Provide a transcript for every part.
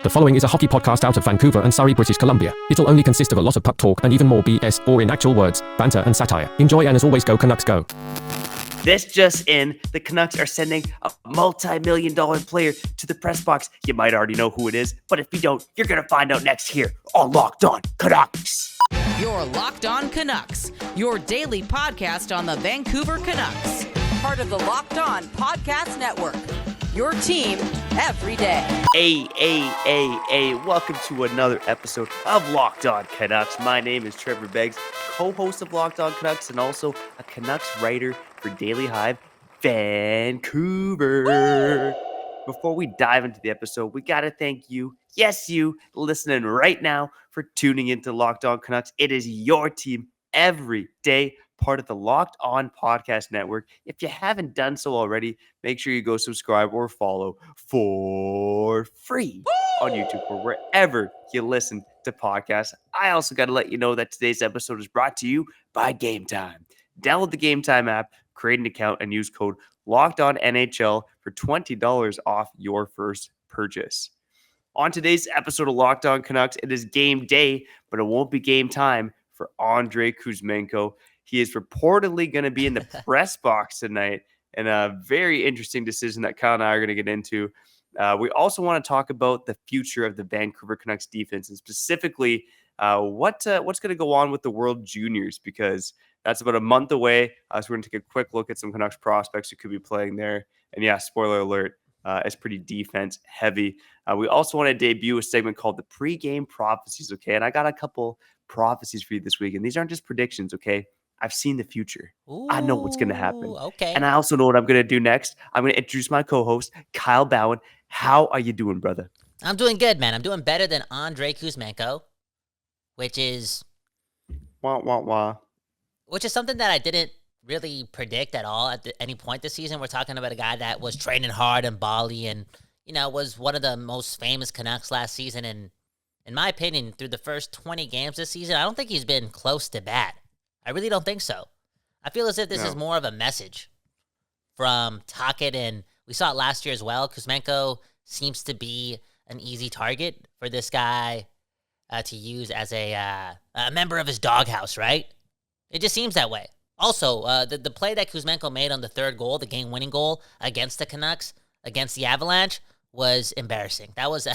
The following is a hockey podcast out of Vancouver and Surrey, British Columbia. It'll only consist of a lot of puck talk and even more BS, or in actual words, banter and satire. Enjoy, and as always, go Canucks go. This just in, the Canucks are sending a multi-million-dollar player to the press box. You might already know who it is, but if you don't, you're going to find out next here on Locked On Canucks. You're Locked On Canucks, your daily podcast on the Vancouver Canucks. Part of the Locked On Podcast Network, your team every day. Hey, welcome to another episode of Locked On Canucks. My name is Trevor Beggs, co-host of Locked On Canucks and also a Canucks writer for Daily Hive Vancouver. Before we dive into the episode, we got to thank you, yes, you, listening right now for tuning into Locked On Canucks. It is your team every day, part of the Locked On Podcast Network. If you haven't done so already, make sure you go subscribe or follow for free on YouTube or wherever you listen to podcasts. I also got to let you know that today's episode is brought to you by Game Time. Download the Game Time app, create an account, and use code LOCKEDONNHL for $20 off your first purchase. On today's episode of Locked On Canucks, it is game day, but it won't be game time for Andrei Kuzmenko. He is reportedly going to be in the press box tonight, and a very interesting decision that Kyle and I are going to get into. We also want to talk about the future of the Vancouver Canucks defense, and specifically what's going to go on with the World Juniors, because that's about a month away. So we're going to take a quick look at some Canucks prospects who could be playing there. And yeah, spoiler alert, it's pretty defense heavy. We also want to debut a segment called the Pregame Prophecies, okay? And I got a couple prophecies for you this week, and these aren't just predictions, okay? I've seen the future. Ooh, I know what's going to happen. Okay. And I also know what I'm going to do next. I'm going to introduce my co-host, Kyle Bhawan. How are you doing, brother? I'm doing good, man. I'm doing better than Andrei Kuzmenko, which is something that I didn't really predict at all at any point this season. We're talking about a guy that was training hard in Bali and, was one of the most famous Canucks last season. And in my opinion, through the first 20 games this season, I don't think he's been close to bad. I really don't think so. I feel as if this is more of a message from Tocchet, and we saw it last year as well. Kuzmenko seems to be an easy target for this guy to use as a member of his doghouse, right? It just seems that way. Also, the play that Kuzmenko made on the third goal, the game-winning goal against the Canucks, against the Avalanche, was embarrassing. That was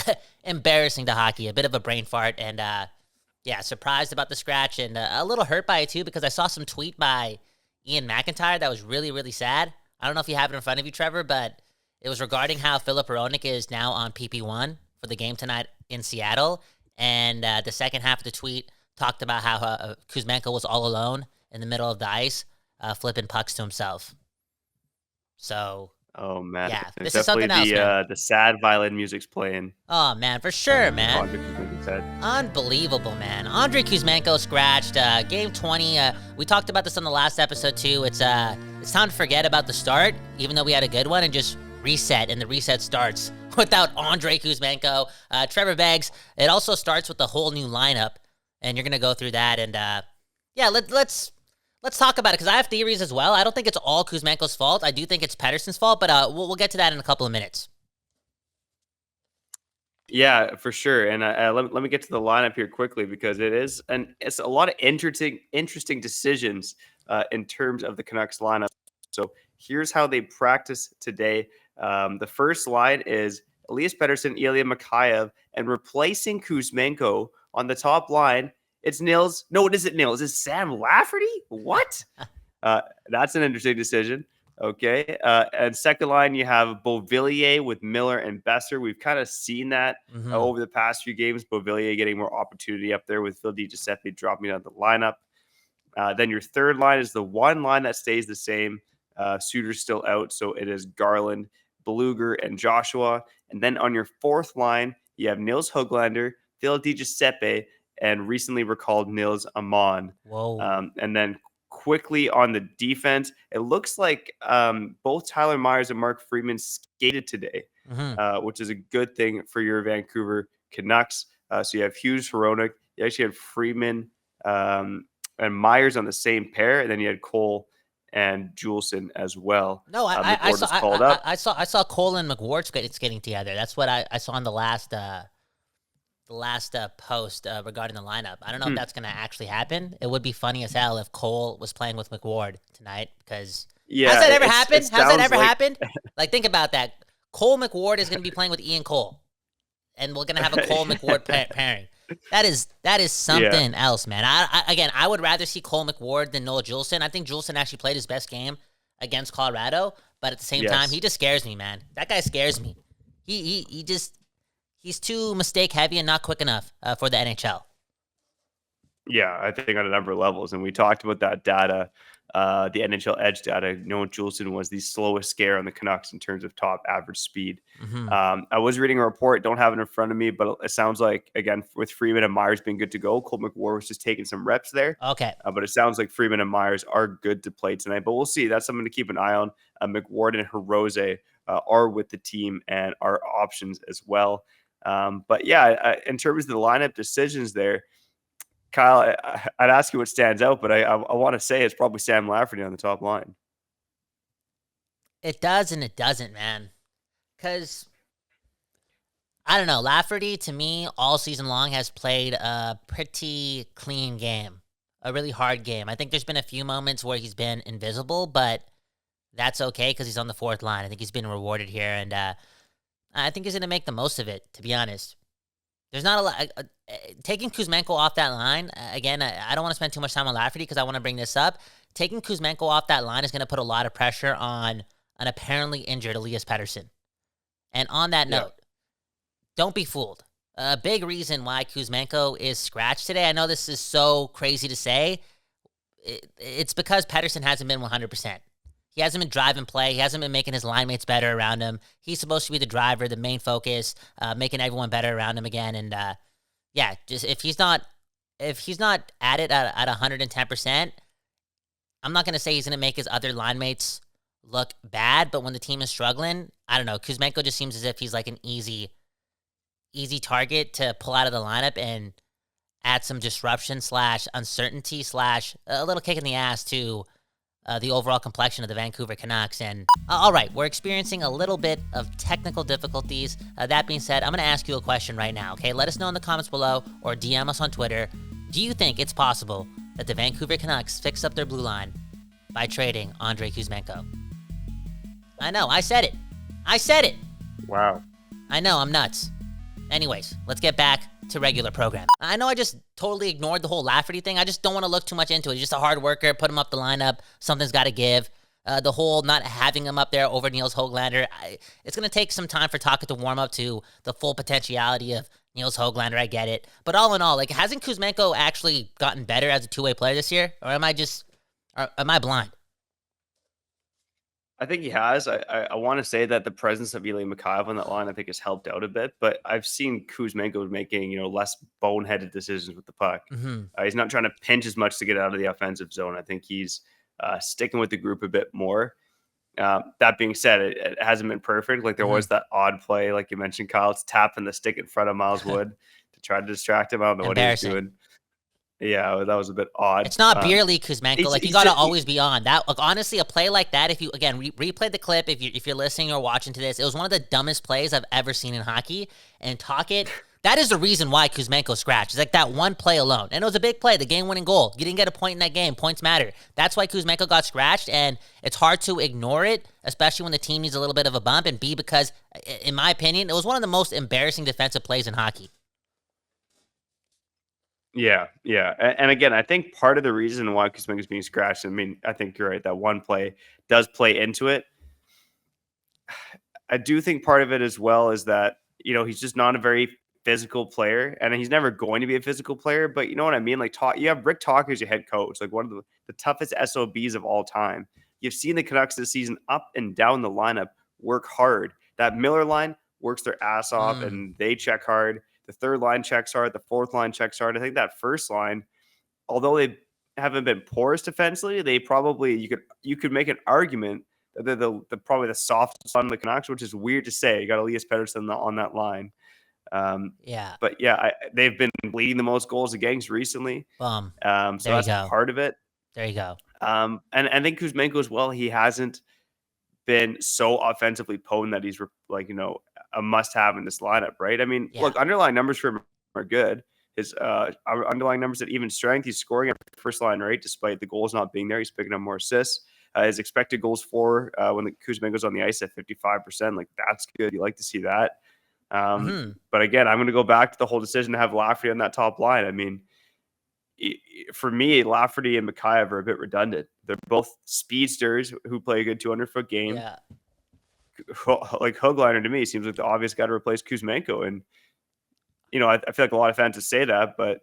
embarrassing to hockey, a bit of a brain fart, and surprised about the scratch and a little hurt by it too, because I saw some tweet by Ian McIntyre that was really, really sad. I don't know if you have it in front of you, Trevor, but it was regarding how Filip Hronek is now on PP1 for the game tonight in Seattle, and the second half of the tweet talked about how Kuzmenko was all alone in the middle of the ice, flipping pucks to himself. So, oh man, yeah, it's this is something else, man. The sad violin music's playing. Oh man, for sure, man. Said. Unbelievable, man. Andrei Kuzmenko scratched. Game 20. We talked about this on the last episode too. It's time to forget about the start, even though we had a good one, and just reset. And the reset starts without Andrei Kuzmenko. Trevor Beggs. It also starts with the whole new lineup, and you're gonna go through that. And let's talk about it, because I have theories as well. I don't think it's all Kuzmenko's fault. I do think it's Pettersson's fault, but we'll get to that in a couple of minutes. Yeah, for sure. And let me get to the lineup here quickly, because it's a lot of interesting decisions in terms of the Canucks lineup. So here's how they practice today. The first line is Elias Pettersson, Ilya Mikheyev, and replacing Kuzmenko on the top line, it's Nils. No, it isn't Nils. It's Sam Lafferty. What? That's an interesting decision. Okay. And second line, you have Beauvillier with Miller and Besser. We've kind of seen that over the past few games. Beauvillier getting more opportunity up there with Phil Di Giuseppe dropping out of the lineup. Then your third line is the one line that stays the same. Suter's still out, so it is Garland, Blueger, and Joshua. And then on your fourth line, you have Nils Höglander, Phil Di Giuseppe, and recently recalled Nils Amon. Whoa. And then quickly on the defense, it looks like both Tyler Myers and Mark Friedman skated today, which is a good thing for your Vancouver Canucks. So you have Hughes, Hronek. You actually had Friedman and Myers on the same pair, and then you had Cole and Juleson as well. No, I saw Cole and McWard skating together. That's what I saw on the last post regarding the lineup. I don't know if that's going to actually happen. It would be funny as hell if Cole was playing with McWard tonight, because has that ever happened? Has that ever happened? Like, think about that. Cole McWard is going to be playing with Ian Cole, and we're going to have a Cole McWard pairing. That is something else, man. I would rather see Cole McWard than Noah Juleson. I think Juleson actually played his best game against Colorado, but at the same time, he just scares me, man. That guy scares me. He's too mistake heavy and not quick enough for the NHL. Yeah, I think on a number of levels, and we talked about that data, the NHL Edge data. Noah Juleson was the slowest scare on the Canucks in terms of top average speed. I was reading a report, don't have it in front of me, but it sounds like, again, with Freeman and Myers being good to go, Cole McWard was just taking some reps there. Okay. But it sounds like Freeman and Myers are good to play tonight, but we'll see. That's something to keep an eye on. McWard and Hirose are with the team and are options as well. But yeah, in terms of the lineup decisions there, Kyle, I'd ask you what stands out, but I want to say it's probably Sam Lafferty on the top line. It does and it doesn't, man. Because, I don't know, Lafferty, to me, all season long has played a pretty clean game, a really hard game. I think there's been a few moments where he's been invisible, but that's okay because he's on the fourth line. I think he's been rewarded here, and I think he's going to make the most of it, to be honest. There's not a lot. Taking Kuzmenko off that line, again, I don't want to spend too much time on Lafferty because I want to bring this up. Taking Kuzmenko off that line is going to put a lot of pressure on an apparently injured Elias Pettersson. And on that note, don't be fooled. A big reason why Kuzmenko is scratched today, I know this is so crazy to say, it's because Pettersson hasn't been 100%. He hasn't been driving play. He hasn't been making his line mates better around him. He's supposed to be the driver, the main focus, making everyone better around him again. And just if he's not at it at 110%, I'm not going to say he's going to make his other line mates look bad. But when the team is struggling, I don't know. Kuzmenko just seems as if he's like an easy target to pull out of the lineup and add some disruption / uncertainty / a little kick in the ass to the overall complexion of the Vancouver Canucks. And all right, we're experiencing a little bit of technical difficulties. That being said, I'm going to ask you a question right now, okay? Let us know in the comments below or DM us on Twitter. Do you think it's possible that the Vancouver Canucks fix up their blue line by trading Andrei Kuzmenko? I know, I said it. Wow. I know, I'm nuts. Anyways, let's get back to regular program. I know I just totally ignored the whole Lafferty thing. I just don't want to look too much into it. He's just a hard worker. Put him up the lineup. Something's got to give. The whole not having him up there over Niels Höglander, it's going to take some time for Taka to warm up to the full potentiality of Niels Höglander. I get it. But all in all, like, hasn't Kuzmenko actually gotten better as a two-way player this year? Or am I blind? I think he has. I want to say that the presence of Ilya Mikheyev on that line, I think, has helped out a bit. But I've seen Kuzmenko making, less boneheaded decisions with the puck. He's not trying to pinch as much to get out of the offensive zone. I think he's sticking with the group a bit more. That being said, it hasn't been perfect. Like, there was that odd play, like you mentioned, Kyle. It's tapping the stick in front of Miles Wood to try to distract him. I don't know what he was doing. Yeah, that was a bit odd. It's not beer league Kuzmenko. Like, you got to always be on that. Like, honestly, a play like that, if you, again, replay the clip, if you're listening or watching to this, it was one of the dumbest plays I've ever seen in hockey. And that is the reason why Kuzmenko scratched. It's like that one play alone. And it was a big play, the game-winning goal. You didn't get a point in that game. Points matter. That's why Kuzmenko got scratched, and it's hard to ignore it, especially when the team needs a little bit of a bump, and B, because, in my opinion, it was one of the most embarrassing defensive plays in hockey. Yeah. And again, I think part of the reason why Kuzmenko is being scratched, I mean, I think you're right, that one play does play into it. I do think part of it as well is that, he's just not a very physical player, and he's never going to be a physical player, but you know what I mean? Like, you have Rick Talker as your head coach, like one of the toughest SOBs of all time. You've seen the Canucks this season up and down the lineup work hard. That Miller line works their ass off, and they check hard. The third line checks hard. The fourth line checks hard. I think that first line, although they haven't been porous defensively, they probably, you could make an argument that they're probably the softest on the Canucks, which is weird to say. You got Elias Pettersson on that line. But they've been leading the most goals against recently. So that's part of it. There you go. And I think Kuzmenko as well, he hasn't been so offensively potent that he's a must-have in this lineup, right? I mean, look, underlying numbers for him are good. His underlying numbers at even strength, he's scoring at first line rate despite the goals not being there. He's picking up more assists. His expected goals for when the Kuzmenko's on the ice at 55%, like that's good. You like to see that. But again, I'm going to go back to the whole decision to have Lafferty on that top line. I mean, for me, Lafferty and Mikheyev are a bit redundant. They're both speedsters who play a good 200-foot game. Yeah. Like Höglander to me seems like the obvious guy to replace Kuzmenko. And, I feel like a lot of fans would say that, but,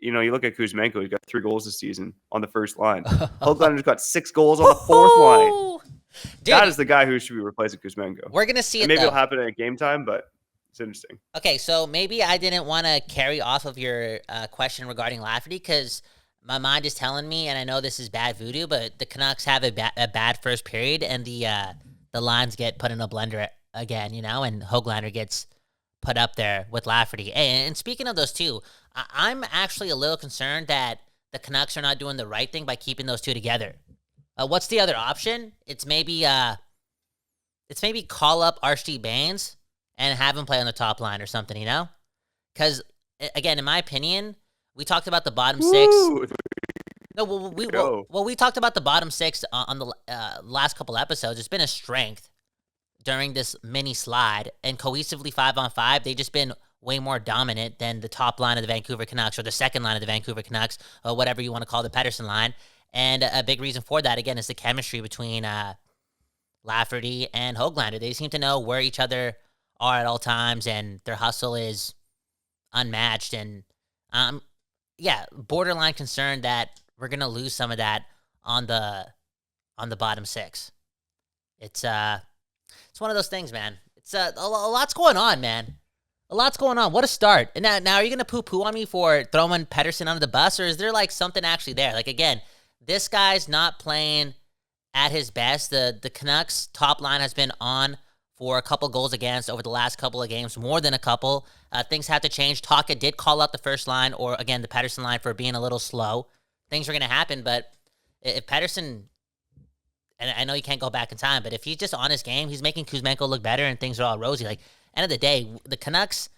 you look at Kuzmenko, he's got 3 goals this season on the first line. Höglander's got 6 goals on the fourth line. Dude, that is the guy who should be replacing Kuzmenko. We're going to see it, maybe it'll happen at game time, but it's interesting. Okay, so maybe I didn't want to carry off of your question regarding Lafferty because my mind is telling me, and I know this is bad voodoo, but the Canucks have a bad first period, and the lines get put in a blender again, and Höglander gets put up there with Lafferty. And speaking of those two, I'm actually a little concerned that the Canucks are not doing the right thing by keeping those two together. What's the other option? It's maybe call up Archie Bains and have him play on the top line or something, Because, again, in my opinion, we talked about the bottom 6. No, we talked about the bottom 6 on the last couple episodes. It's been a strength during this mini slide, and cohesively 5-on-5, they've just been way more dominant than the top line of the Vancouver Canucks or the second line of the Vancouver Canucks or whatever you want to call the Pettersson line. And a big reason for that, again, is the chemistry between Lafferty and Höglander. They seem to know where each other are at all times, and their hustle is unmatched. And borderline concerned that we're gonna lose some of that on the bottom 6. It's one of those things, man. It's a lot's going on, man. A lot's going on. What a start! And now are you gonna poo-poo on me for throwing Pettersson under the bus, or is there like something actually there? Like again, this guy's not playing at his best. The Canucks top line has been on for a couple goals against over the last couple of games, more than a couple. Things have to change. Taka did call out the first line, or again, the Pettersson line for being a little slow. Things are going to happen, but if Pettersson, and I know you can't go back in time, but if he's just on his game, he's making Kuzmenko look better and things are all rosy. Like, end of the day, the Canucks,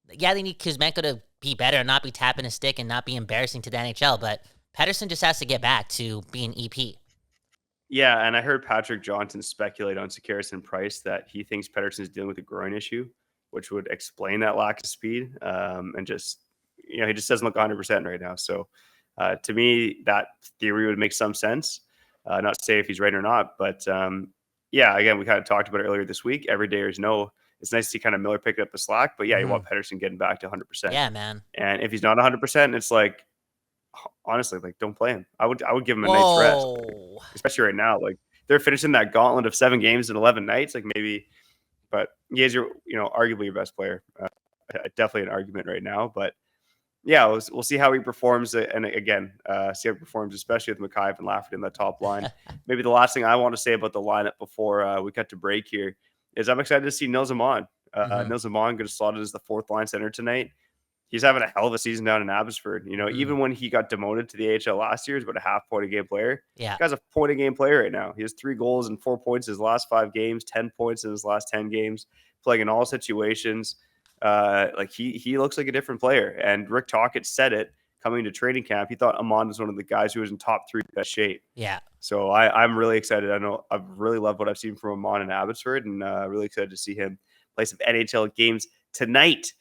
they need Kuzmenko to be better and not be tapping his stick and not be embarrassing to the NHL, but Pettersson just has to get back to being EP. Yeah, and I heard Patrick Johnson speculate on Sekeres and Price that he thinks Pettersson is dealing with a groin issue, which would explain that lack of speed. And just, he just doesn't look 100% right now. So to me, that theory would make some sense. Not to say if he's right or not, but again, we kind of talked about it earlier this week. Every day is no. It's nice to see kind of Miller pick up the slack, but you want Pettersson getting back to 100%. Yeah, man. And if he's not 100%, it's like, honestly, like, don't play him. I would give him a night's rest, especially right now. Like, they're finishing that gauntlet of 7 games in 11 nights. Like, maybe, but he is arguably your best player. Definitely an argument right now, but yeah, we'll see how he performs. And again, see how he performs, especially with Mikheyev and Lafferty in the top line. Maybe the last thing I want to say about the lineup before we cut to break here is I'm excited to see Nils Aman. Nils Aman going to slot in as the 4th line center tonight. He's having a hell of a season down in Abbotsford. Even when he got demoted to the AHL last year, he's about a half point a game player. Yeah. The guy's a point a game player right now. He has 3 goals and 4 points in his last 5 games, 10 points in his last 10 games, playing in all situations. Like he looks like a different player. And Rick Tocchet said it coming to training camp. He thought Aman was one of the guys who was in top 3 best shape. Yeah. So I'm really excited. I know I've really loved what I've seen from Aman in Abbotsford, and really excited to see him play some NHL games tonight.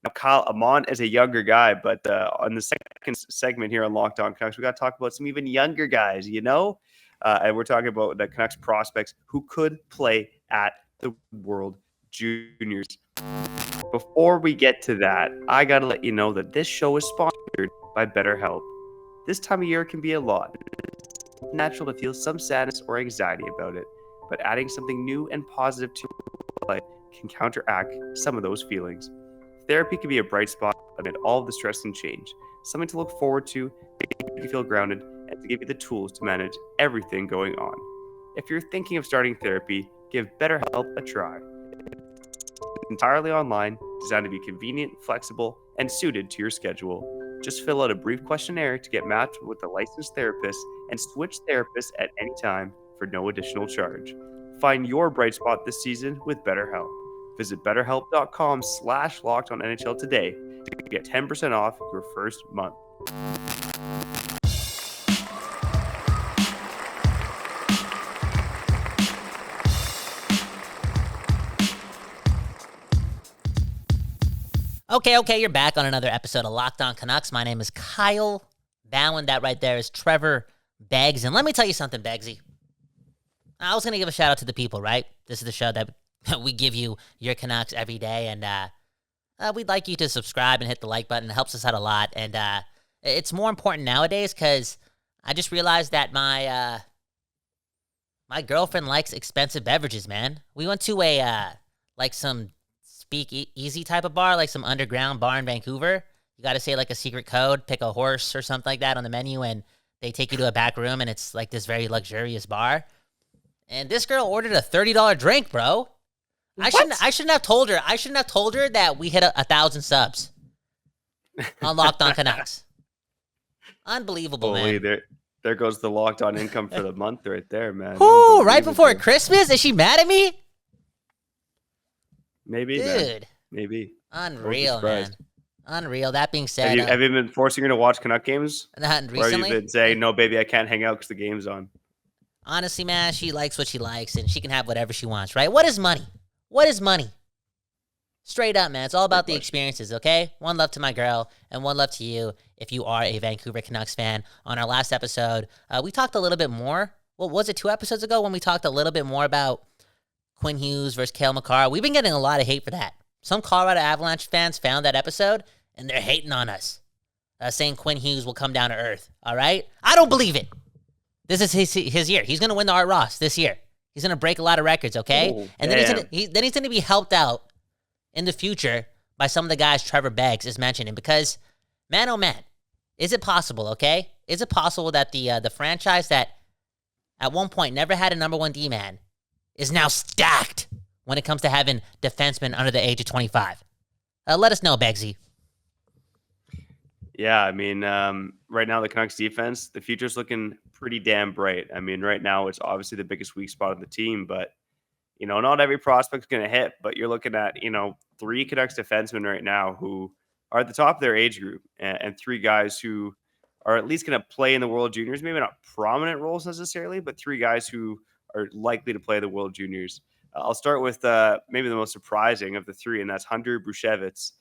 Now, Kyle, Aman is a younger guy, but on the second segment here on Locked On Canucks, we got to talk about some even younger guys, and we're talking about the Canucks prospects who could play at the World Juniors. Before we get to that, I got to let you know that this show is sponsored by BetterHelp. This time of year can be a lot. It's natural to feel some sadness or anxiety about it, but adding something new and positive to your life can counteract some of those feelings. Therapy can be a bright spot amid all of the stress and change, something to look forward to, to make you feel grounded, and to give you the tools to manage everything going on. If you're thinking of starting therapy, give BetterHelp a try. It's entirely online, designed to be convenient, flexible, and suited to your schedule. Just fill out a brief questionnaire to get matched with a licensed therapist and switch therapists at any time for no additional charge. Find your bright spot this season with BetterHelp. Visit betterhelp.com/lockedonnhl today to get 10% off your first month. Okay, you're back on another episode of Locked On Canucks. My name is Kyle Bhawan. That right there is Trevor Beggs. And let me tell you something, Beggsy. I was going to give a shout out to the people, right? This is the show that we give you your Canucks every day. And we'd like you to subscribe and hit the like button. It helps us out a lot. And it's more important nowadays because I just realized that my girlfriend likes expensive beverages, man. We went to some speak easy type of bar, like some underground bar in Vancouver. You got to say like a secret code, pick a horse or something like that on the menu, and they take you to a back room, and it's like this very luxurious bar. And this girl ordered a $30 drink, bro. I shouldn't have told her. I shouldn't have told her that we hit 1,000 subs on Locked On Canucks. Unbelievable, Holy, man. There goes the Locked On income for the month right there, man. Ooh, right before Christmas? Is she mad at me? Maybe, dude. Man. Maybe. Unreal, man. Unreal. That being said, have you been forcing her to watch Canuck games? Not recently. Or have you been saying, no, baby, I can't hang out because the game's on? Honestly, man, she likes what she likes, and she can have whatever she wants, right? What is money? What is money? Straight up, man. It's all about the experiences, okay? One love to my girl, and one love to you if you are a Vancouver Canucks fan. On our last episode, we talked a little bit more. Well, was it 2 episodes ago when we talked a little bit more about Quinn Hughes versus Cale Makar? We've been getting a lot of hate for that. Some Colorado Avalanche fans found that episode, and they're hating on us, saying Quinn Hughes will come down to earth, all right? I don't believe it. This is his year. He's going to win the Art Ross this year. He's going to break a lot of records, okay? Oh, and then he's going to be helped out in the future by some of the guys Trevor Beggs is mentioning, because, man, oh, man, is it possible, okay? Is it possible that the franchise that at one point never had a number one D-man is now stacked when it comes to having defensemen under the age of 25? Let us know, Beggsy. Yeah, I mean, right now the Canucks defense, the future's looking pretty damn bright. I mean, right now it's obviously the biggest weak spot of the team, but, not every prospect's going to hit, but you're looking at, 3 Canucks defensemen right now who are at the top of their age group, and 3 guys who are at least going to play in the World Juniors, maybe not prominent roles necessarily, but 3 guys who are likely to play the World Juniors. I'll start with maybe the most surprising of the 3, and that's Andrei Kuzmenko,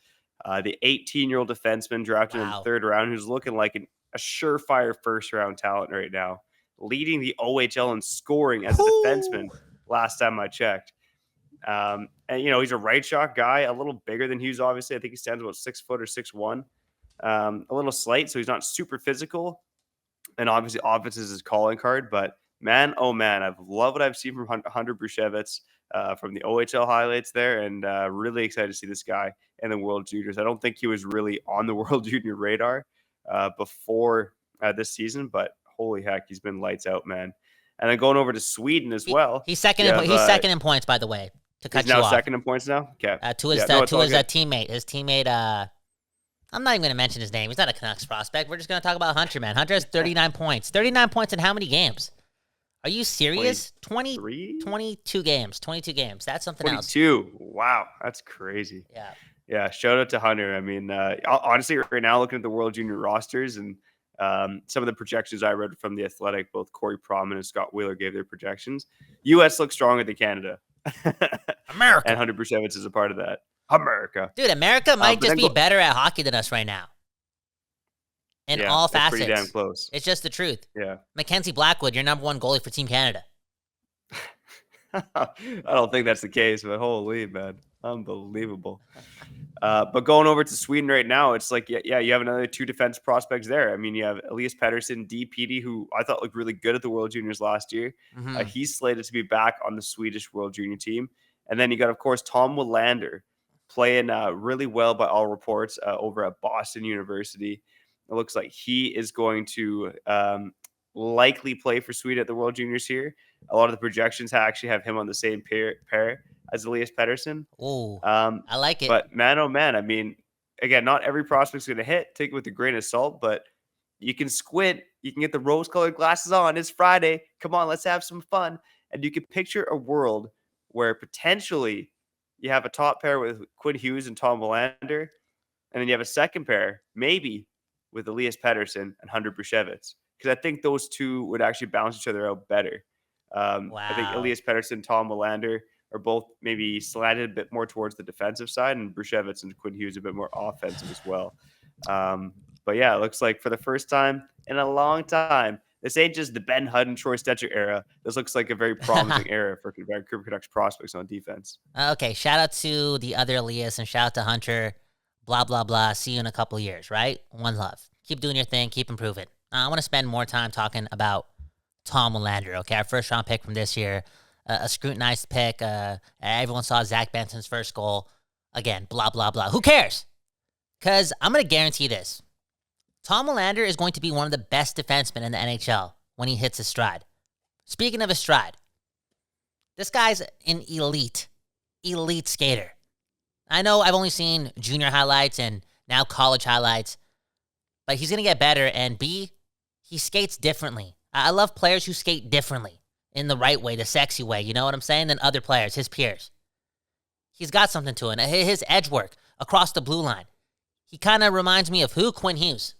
the 18-year-old defenseman drafted in the 3rd round, who's looking like a surefire first-round talent right now, leading the OHL in scoring as a defenseman last time I checked. And, he's a right shot guy, a little bigger than Hughes, obviously. I think he stands about 6 foot or 6'1", a little slight, so he's not super physical. And obviously, offense is his calling card. But, man, oh, man, I've loved what I've seen from Andrei Kuzmenko from the OHL highlights there, and really excited to see this guy in the World Juniors. I don't think he was really on the World Junior radar before this season, but holy heck, he's been lights out, man. And then going over to Sweden as well. He's second in points, by the way. To cut he's you now off. Second in points now. Okay. To his teammate. His teammate. I'm not even going to mention his name. He's not a Canucks prospect. We're just going to talk about Hunter, man. Hunter has 39 points. 39 points in how many games? Are you serious? 22 games. 22 games. That's something 22. else. 22. Wow. That's crazy. Yeah. Yeah. Shout out to Hunter. I mean, honestly, right now, looking at the World Junior rosters and some of the projections I read from The Athletic, both Corey Prom and Scott Wheeler gave their projections. U.S. looks stronger than Canada. America. And 100% is a part of that. America. Dude, America might just be better at hockey than us right now. In all facets. Pretty damn close. It's just the truth. Yeah. Mackenzie Blackwood, your number 1 goalie for Team Canada. I don't think that's the case, but holy, man. Unbelievable. But going over to Sweden right now, it's like, yeah, you have another 2 defense prospects there. I mean, you have Elias Pettersson, DPD, who I thought looked really good at the World Juniors last year. Mm-hmm. He's slated to be back on the Swedish World Junior team. And then you got, of course, Tom Willander playing really well by all reports over at Boston University. It looks like he is going to likely play for Sweden at the World Juniors here. A lot of the projections actually have him on the same pair as Elias Pettersson. Oh, I like it. But man, oh man, I mean, again, not every prospect's going to hit. Take it with a grain of salt, but you can squint. You can get the rose-colored glasses on. It's Friday. Come on, let's have some fun. And you can picture a world where potentially you have a top pair with Quinn Hughes and Tom Willander, and then you have a second pair, maybe, with Elias Pettersson and Hunter Bruchevitz, because I think those two would actually balance each other out better. I think Wow. Elias Pettersson and Tom Willander are both maybe slanted a bit more towards the defensive side, and Bruchevitz and Quinn Hughes a bit more offensive as well. But yeah, it looks like for the first time in a long time, this ain't just the Ben Hutton, Troy Stetcher era. This looks like a very promising era for Vancouver Canucks prospects on defense. Okay, shout out to the other Elias and shout out to Hunter. Blah, blah, blah. See you in a couple of years, right? One love. Keep doing your thing. Keep improving. I want to spend more time talking about Tom Willander, okay? Our first round pick from this year. A scrutinized pick. Everyone saw Zach Benson's first goal. Again, blah, blah, blah. Who cares? Because I'm going to guarantee this. Tom Willander is going to be one of the best defensemen in the NHL when he hits his stride. Speaking of his stride, this guy's an elite skater. I know I've only seen junior highlights and now college highlights, but he's going to get better. And B, he skates differently. I love players who skate differently in the right way, the sexy way, you know what I'm saying, than other players, his peers. He's got something to him. His edge work across the blue line. He kind of reminds me of who? Quinn Hughes.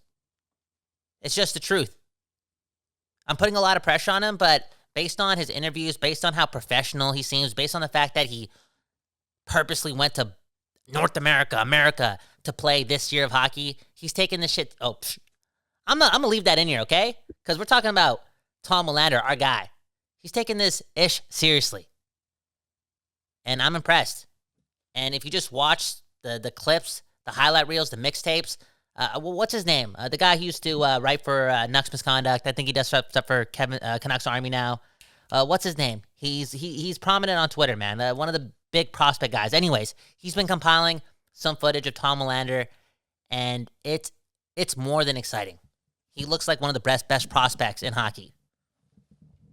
It's just the truth. I'm putting a lot of pressure on him, but based on his interviews, based on how professional he seems, based on the fact that he purposely went to North America to play this year of hockey, he's taking this shit. I'm gonna leave that in here, okay? Because we're talking about Tom Willander, our guy. He's taking this ish seriously, and I'm impressed. And if you just watch the clips, the highlight reels, the mixtapes, what's his name? The guy who used to write for Nucks Misconduct. I think he does stuff for Canucks Army now. What's his name? He's prominent on Twitter, man. One of the big prospect guys. Anyways, he's been compiling some footage of Tom Willander, and it's more than exciting. He looks like one of the best prospects in hockey.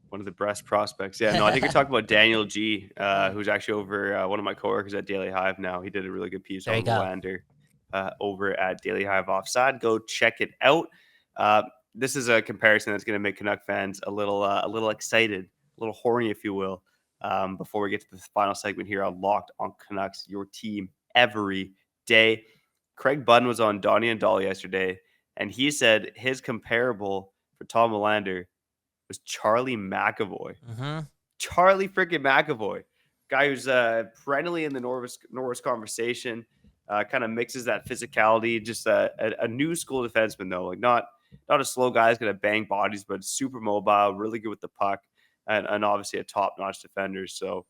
One of the best prospects. Yeah, no, I think you're talking about Daniel G., who's actually over one of my coworkers at Daily Hive now. He did a really good piece on Willander over at Daily Hive Offside. Go check it out. This is a comparison that's going to make Canuck fans a little excited, a little horny, if you will, before we get to the final segment here on Locked on Canucks, your team every day. Craig Bunn was on Donnie and Dolly yesterday, and he said his comparable for Tom Willander was Charlie McAvoy. Mm-hmm. Charlie freaking McAvoy, guy who's perennially in the Norris conversation, kind of mixes that physicality, just a new school defenseman though, like not a slow guy who's gonna bang bodies, but super mobile, really good with the puck, and obviously a top-notch defender. So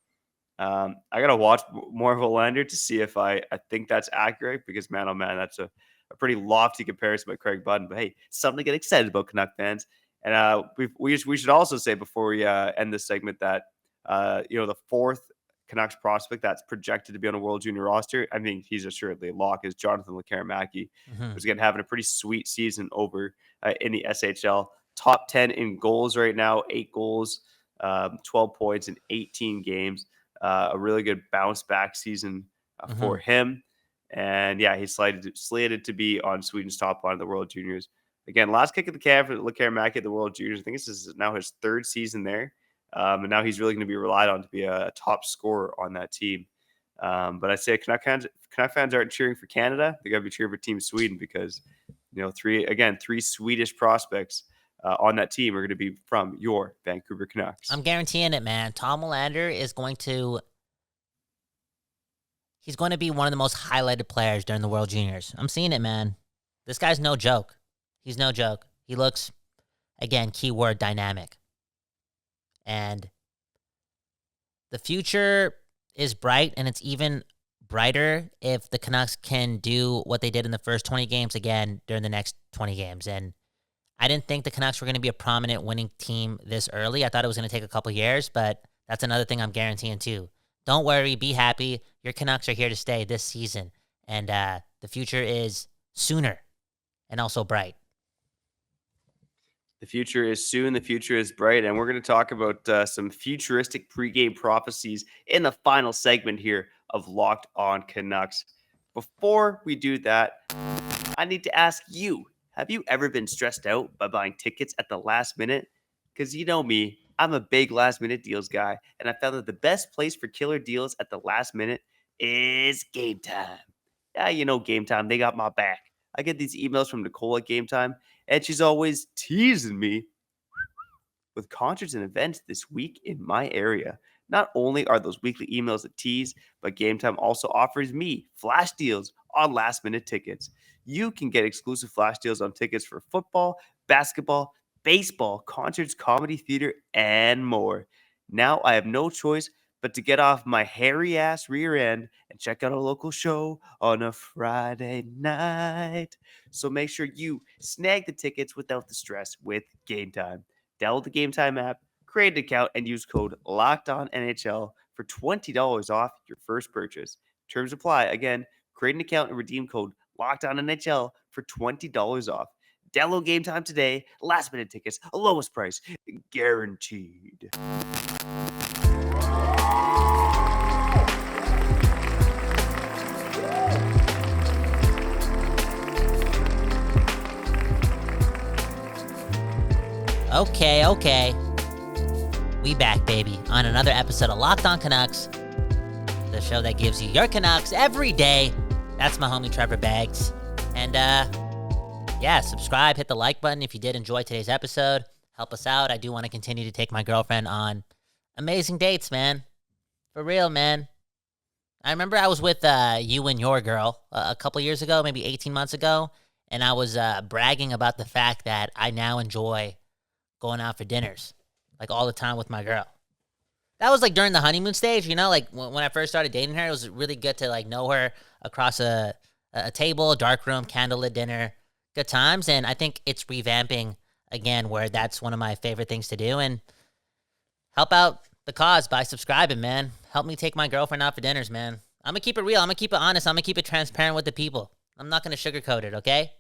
I gotta watch more of Willander to see if I think that's accurate, because man, oh man, that's a pretty lofty comparison by Craig Budden. But hey, something to get excited about, Canuck fans. And we should also say before we end this segment that the fourth Canucks prospect that's projected to be on a World Junior roster, I mean, he's assuredly a lock, is Jonathan Lekaramaki, who's again having a pretty sweet season over in the SHL. Top 10 in goals right now, 8 goals, 12 points in 18 games. A really good bounce back season for him. And yeah, he's slated to be on Sweden's top line of the World Juniors. Again, last kick of the can for Lekaramaki at the World Juniors. I think this is now his third season there. And now he's really going to be relied on to be a top scorer on that team. But I'd say Canuck fans aren't cheering for Canada. They got to be cheering for Team Sweden, because, three Swedish prospects on that team are going to be from your Vancouver Canucks. I'm guaranteeing it, man. Tom Willander is going to be one of the most highlighted players during the World Juniors. I'm seeing it, man. This guy's no joke. He's no joke. He looks, again, keyword dynamic. And the future is bright, and it's even brighter if the Canucks can do what they did in the first 20 games again during the next 20 games. And I didn't think the Canucks were going to be a prominent winning team this early. I thought it was going to take a couple years, but that's another thing I'm guaranteeing too. Don't worry. Be happy. Your Canucks are here to stay this season. And the future is sooner and also bright. The future is soon. The future is bright. And we're going to talk about some futuristic pregame prophecies in the final segment here of Locked On Canucks. Before we do that, I need to ask you, have you ever been stressed out by buying tickets at the last minute? Because you know me, I'm a big last minute deals guy. And I found that the best place for killer deals at the last minute is Game Time. Yeah, Game Time, they got my back. I get these emails from Nicole at Game Time, and she's always teasing me with concerts and events this week in my area. Not only are those weekly emails a tease, but Game Time also offers me flash deals on last minute tickets. You can get exclusive flash deals on tickets for football, basketball, baseball, concerts, comedy, theater, and more. Now I have no choice but to get off my hairy ass rear end and check out a local show on a Friday night. So make sure you snag the tickets without the stress with Game Time. Download the Game Time app, create an account, and use code LOCKEDONNHL for $20 off your first purchase. Terms apply. Again, create an account and redeem code LOCKEDONNHL for $20 off. Download Game Time today. Last minute tickets, lowest price, guaranteed. Okay. We back, baby, on another episode of Locked On Canucks, the show that gives you your Canucks every day. That's my homie Trevor Beggs. And, subscribe, hit the like button if you did enjoy today's episode. Help us out. I do want to continue to take my girlfriend on amazing dates, man. For real, man. I remember I was with you and your girl a couple years ago, maybe 18 months ago, and I was bragging about the fact that I now enjoy going out for dinners, like all the time with my girl. That was like during the honeymoon stage, like when I first started dating her, it was really good to like know her across a table, a dark room, candlelit dinner, good times. And I think it's revamping again, where that's one of my favorite things to do, and help out the cause by subscribing, man. Help me take my girlfriend out for dinners, man. I'm gonna keep it real. I'm gonna keep it honest. I'm gonna keep it transparent with the people. I'm not gonna sugarcoat it, okay?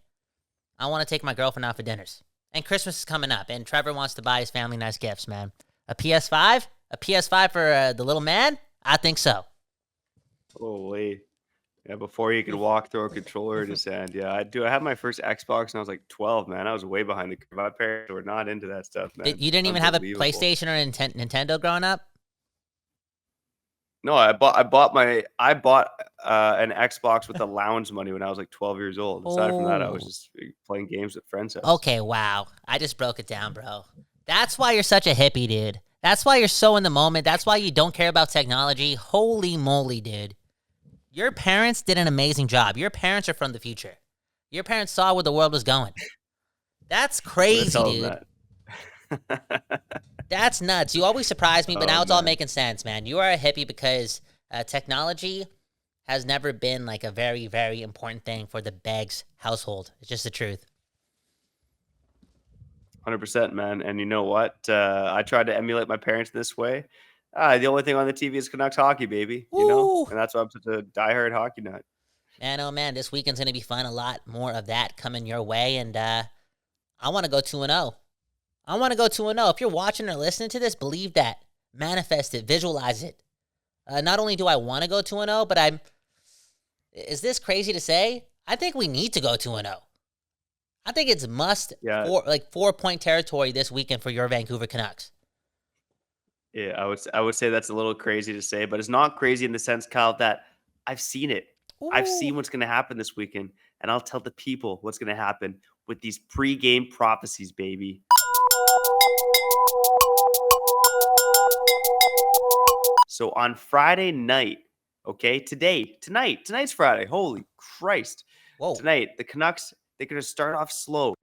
I want to take my girlfriend out for dinners. And Christmas is coming up, and Trevor wants to buy his family nice gifts, man. A PS5? A PS5 for the little man? I think so. Holy. Yeah, before you could walk, throw a controller in his hand. Yeah, I do. I had my first Xbox when I was like 12, man. I was way behind the curve. My parents were not into that stuff, man. You didn't even have a PlayStation or a Nintendo growing up? No, I bought an Xbox with the lounge money when I was like 12 years old. Aside from that, I was just playing games at friends' house. Okay, wow. I just broke it down, bro. That's why you're such a hippie, dude. That's why you're so in the moment. That's why you don't care about technology. Holy moly, dude. Your parents did an amazing job. Your parents are from the future. Your parents saw where the world was going. That's crazy, dude. That's nuts. You always surprise me, but now it's all making sense, man. You are a hippie because technology has never been like a very, very important thing for the Beggs household. It's just the truth. 100%, man. And you know what? I tried to emulate my parents this way. The only thing on the TV is Canucks hockey, baby. Woo! And that's why I'm such a diehard hockey nut. Man, oh man, this weekend's going to be fun. A lot more of that coming your way. And I want to go 2-0. I want to go 2-0. If you're watching or listening to this, believe that. Manifest it. Visualize it. Not only do I want to go 2-0, but is this crazy to say? I think we need to go 2-0. I think it's must, 4-point territory this weekend for your Vancouver Canucks. Yeah, I would say that's a little crazy to say, but it's not crazy in the sense, Kyle, that I've seen it. Ooh. I've seen what's going to happen this weekend, and I'll tell the people what's going to happen with these pregame prophecies, baby. So on Friday night, okay, tonight's Friday. Holy Christ. Whoa. Tonight, the Canucks, they're going to start off slow.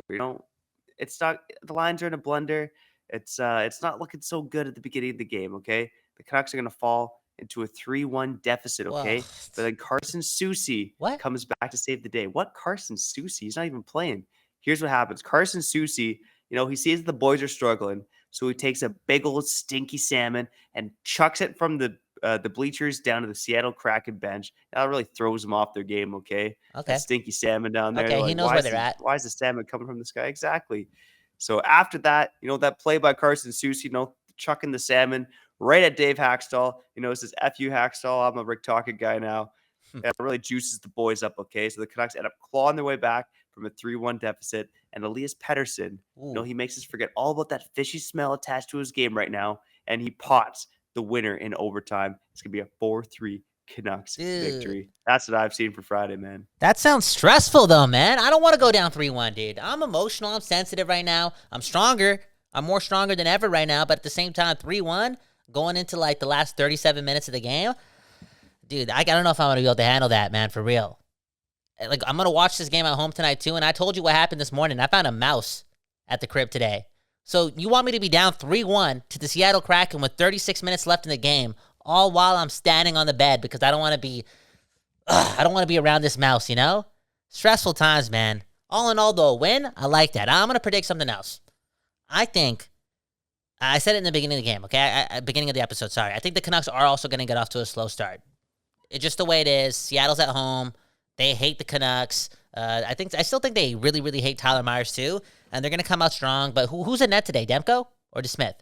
It's not, the lines are in a blender. It's not looking so good at the beginning of the game, okay? The Canucks are going to fall into a 3-1 deficit, okay? Whoa. But then Carson Soucy comes back to save the day. What Carson Soucy? He's not even playing. Here's what happens. Carson Soucy, he sees the boys are struggling, so he takes a big old stinky salmon and chucks it from the bleachers down to the Seattle Kraken bench. That really throws them off their game, okay? Okay. That stinky salmon down there. Okay, he knows where they're at. Why is the salmon coming from the sky? Exactly. So after that, that play by Carson Soucy, chucking the salmon right at Dave Haxtell. It says, F you, Haxtell. I'm a Rick Tocchet guy now. It really juices the boys up, okay? So the Canucks end up clawing their way back from a 3-1 deficit. And Elias Pettersson, he makes us forget all about that fishy smell attached to his game right now. And he pots the winner in overtime. It's going to be a 4-3 Canucks Dude. victory. That's what I've seen for Friday, man. That sounds stressful, though, man. I don't want to go down 3-1, dude. I'm emotional. I'm sensitive right now. I'm stronger. I'm more stronger than ever right now. But at the same time, 3-1, going into like the last 37 minutes of the game, dude, I don't know if I'm going to be able to handle that, man, for real. Like, I'm going to watch this game at home tonight, too. And I told you what happened this morning. I found a mouse at the crib today. So you want me to be down 3-1 to the Seattle Kraken with 36 minutes left in the game, all while I'm standing on the bed because I don't want to be around this mouse, you know? Stressful times, man. All in all, though, a win, I like that. I'm going to predict something else. I think, I said it in the beginning of the game, okay? Beginning of the episode, sorry. I think the Canucks are also going to get off to a slow start. It's just the way it is. Seattle's at home. They hate the Canucks. I still think they really, really hate Tyler Myers, too. And they're going to come out strong. But who's in net today, Demko or DeSmith?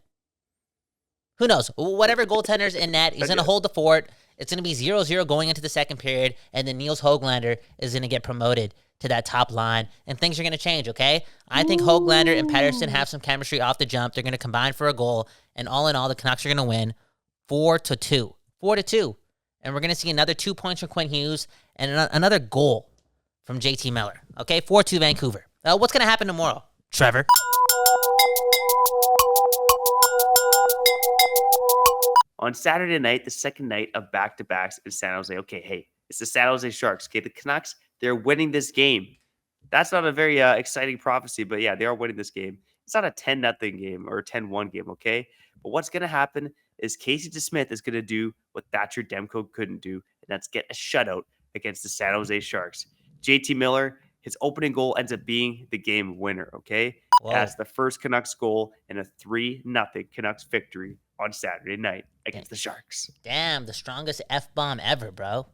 Who knows? Whatever goaltender's in net, he's going to hold the fort. It's going to be 0-0 going into the second period, and then Niels Höglander is going to get promoted to that top line, and things are going to change, okay? I think Höglander and Pettersson have some chemistry off the jump. They're going to combine for a goal, and all in all, the Canucks are going to win 4-2. 4-2. And we're going to see another 2 points from Quinn Hughes and another goal from JT Miller, okay? 4-2 Vancouver. What's going to happen tomorrow, Trevor? On Saturday night, the second night of back-to-backs in San Jose. Okay, hey, it's the San Jose Sharks. Okay, the Canucks, they're winning this game. That's not a very exciting prophecy, but yeah, they are winning this game. It's not a 10-0 game or a 10-1 game, okay? But what's going to happen is Casey DeSmith is going to do what Thatcher Demko couldn't do, and that's get a shutout against the San Jose Sharks. JT Miller, his opening goal ends up being the game winner, okay? Whoa. That's the first Canucks goal in a 3-0 Canucks victory on Saturday night against the Sharks. Damn, the strongest F-bomb ever, bro.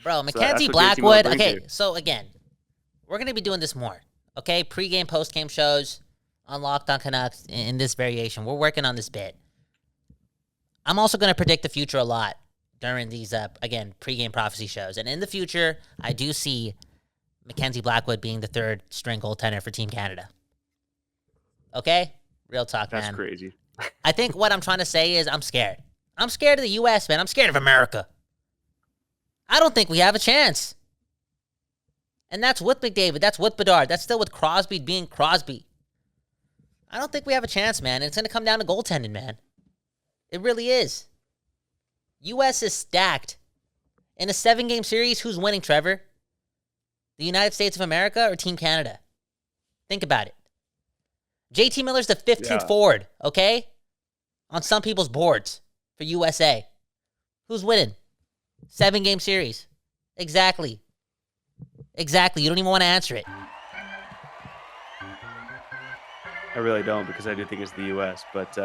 Bro, that's Mackenzie what Blackwood. JT Miller Okay, brings you. so again, we're going to be doing this more. Okay, pre-game, post-game shows on Locked On Canucks in this variation. We're working on this bit. I'm also going to predict the future a lot during these, again, pre-game prophecy shows. And in the future, I do see Mackenzie Blackwood being the third string goaltender for Team Canada. Okay? Real talk, man. That's crazy. I think what I'm trying to say is I'm scared. I'm scared of the U.S., man. I'm scared of America. I don't think we have a chance. And that's with McDavid. That's with Bedard. That's still with Crosby being Crosby. I don't think we have a chance, man. It's going to come down to goaltending, man. It really is. U.S. is stacked. In a 7-game series, who's winning, Trevor? The United States of America or Team Canada? Think about it. JT Miller's the 15th forward, okay? On some people's boards for USA. Who's winning? 7-game series. Exactly. You don't even want to answer it. I really don't, because I do think it's the U.S. But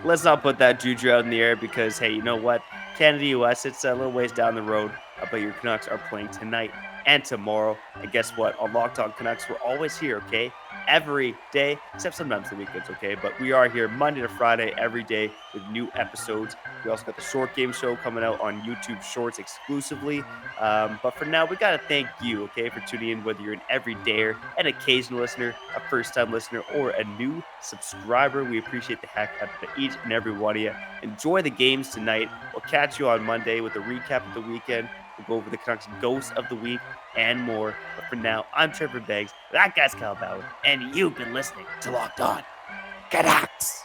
let's not put that juju out in the air because, hey, you know what? Canada-U.S., it's a little ways down the road. But your Canucks are playing tonight and tomorrow. And guess what? On Locked On Canucks, we're always here, okay? Every day, except sometimes the weekends, okay? But we are here Monday to Friday every day with new episodes. We also got the short game show coming out on YouTube Shorts exclusively. But for now, we got to thank you, okay, for tuning in, whether you're an everydayer, an occasional listener, a first-time listener, or a new subscriber. We appreciate the heck out of each and every one of you. Enjoy the games tonight. We'll catch you on Monday with a recap of the weekend. We'll go over the Canucks Ghost of the Week and more. But for now, I'm Trevor Beggs. That guy's Kyle Bauer. And you've been listening to Locked On Canucks.